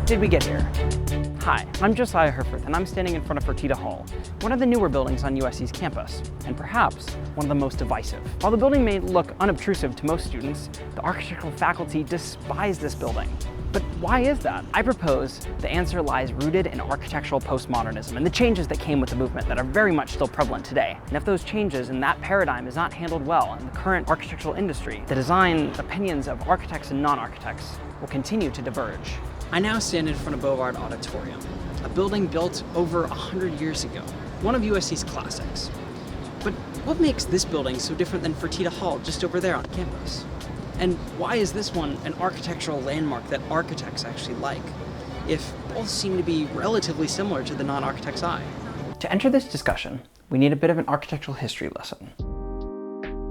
did we get here? Hi, I'm Josiah Herfurth, and I'm standing in front of Fertitta Hall, one of the newer buildings on USC's campus, and perhaps one of the most divisive. While the building may look unobtrusive to most students, the architectural faculty despise this building. But why is that? I propose the answer lies rooted in architectural postmodernism and the changes that came with the movement that are very much still prevalent today. And if those changes in that paradigm is not handled well in the current architectural industry, the design opinions of architects and non-architects will continue to diverge. I now stand in front of Bovard Auditorium, a building built over 100 years ago, one of USC's classics. But what makes this building so different than Fertitta Hall just over there on campus? And why is this one an architectural landmark that architects actually like, if both seem to be relatively similar to the non-architect's eye? To enter this discussion, we need a bit of an architectural history lesson.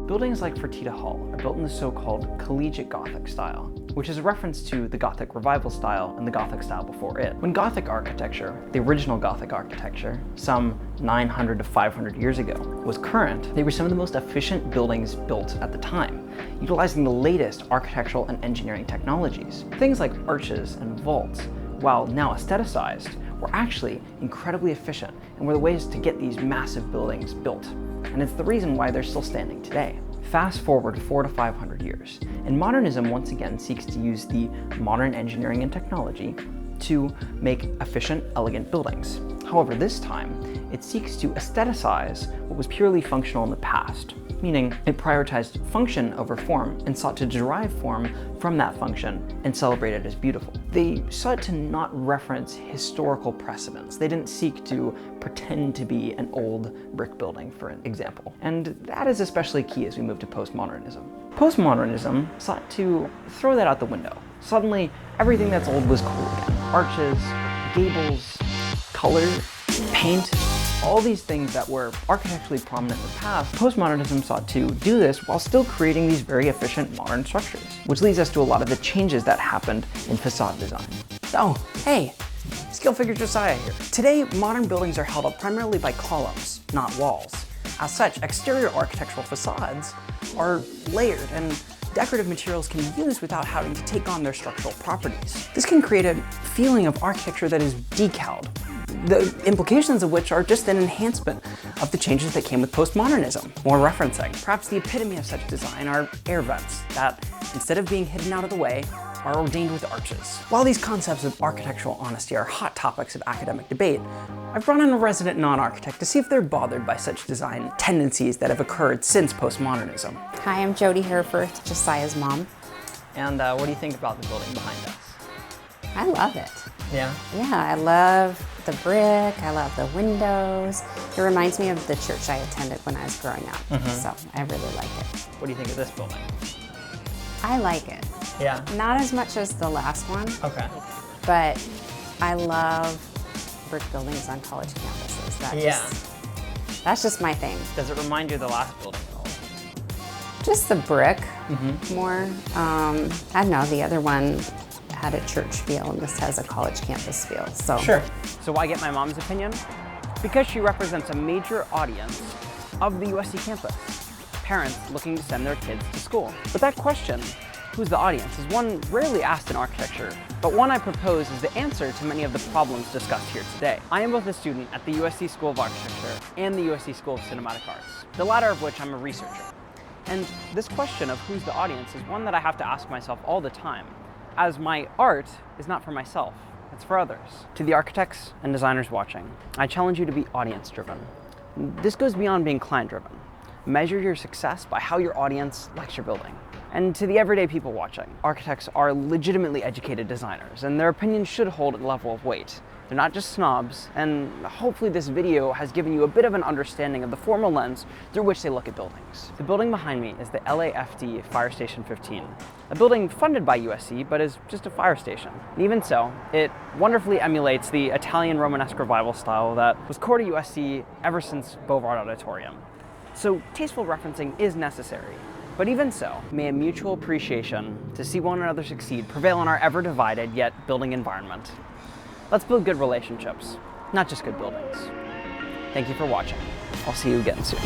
Buildings like Fertitta Hall are built in the so-called collegiate Gothic style, which is a reference to the Gothic Revival style and the Gothic style before it. When Gothic architecture, the original Gothic architecture, some 900 to 500 years ago, was current, they were some of the most efficient buildings built at the time, utilizing the latest architectural and engineering technologies. Things like arches and vaults, while now aestheticized, were actually incredibly efficient and were the ways to get these massive buildings built. And it's the reason why they're still standing today. Fast forward 400 to 500 years, and modernism once again seeks to use the modern engineering and technology to make efficient, elegant buildings. However, this time, it seeks to aestheticize what was purely functional in the past, meaning it prioritized function over form and sought to derive form from that function and celebrate it as beautiful. They sought to not reference historical precedents. They didn't seek to pretend to be an old brick building, for example. And that is especially key as we move to postmodernism. Postmodernism sought to throw that out the window. Suddenly, everything that's old was cool again. Arches, gables, color, paint, all these things that were architecturally prominent in the past, postmodernism sought to do this while still creating these very efficient modern structures, which leads us to a lot of the changes that happened in facade design. Oh, hey, Skill Figure Josiah here. Today, modern buildings are held up primarily by columns, not walls. As such, exterior architectural facades are layered and decorative materials can be used without having to take on their structural properties. This can create a feeling of architecture that is decaled, the implications of which are just an enhancement of the changes that came with postmodernism. More referencing. Perhaps the epitome of such design are air vents that, instead of being hidden out of the way, are ordained with arches. While these concepts of architectural honesty are hot topics of academic debate, I've brought in a resident non-architect to see if they're bothered by such design tendencies that have occurred since postmodernism. Hi, I'm Jodi Herfurth, Josiah's mom. And what do you think about the building behind us? I love it. Yeah? Yeah, I love the brick, I love the windows. It reminds me of the church I attended when I was growing up, so I really like it. What do you think of this building? I like it. Yeah? Not as much as the last one, Okay. but I love brick buildings on college campuses. That's just my thing. Does it remind you of the last building at all? Just the brick more. I don't know, the other one had a church feel and this has a college campus feel. So. Sure. So why get my mom's opinion? Because she represents a major audience of the USC campus. Parents looking to send their kids to school. But that question, who's the audience, is one rarely asked in architecture, but one I propose is the answer to many of the problems discussed here today. I am both a student at the USC School of Architecture and the USC School of Cinematic Arts, the latter of which I'm a researcher. And this question of who's the audience is one that I have to ask myself all the time, as my art is not for myself, it's for others. To the architects and designers watching, I challenge you to be audience-driven. This goes beyond being client-driven. Measure your success by how your audience likes your building. And to the everyday people watching, architects are legitimately educated designers, and their opinions should hold a level of weight. They're not just snobs, and hopefully this video has given you a bit of an understanding of the formal lens through which they look at buildings. The building behind me is the LAFD Fire Station 15, a building funded by USC, but is just a fire station. And even so, it wonderfully emulates the Italian Romanesque revival style that was core to USC ever since Bovard Auditorium. So tasteful referencing is necessary. But even so, may a mutual appreciation to see one another succeed prevail in our ever-divided yet building environment. Let's build good relationships, not just good buildings. Thank you for watching. I'll see you again soon.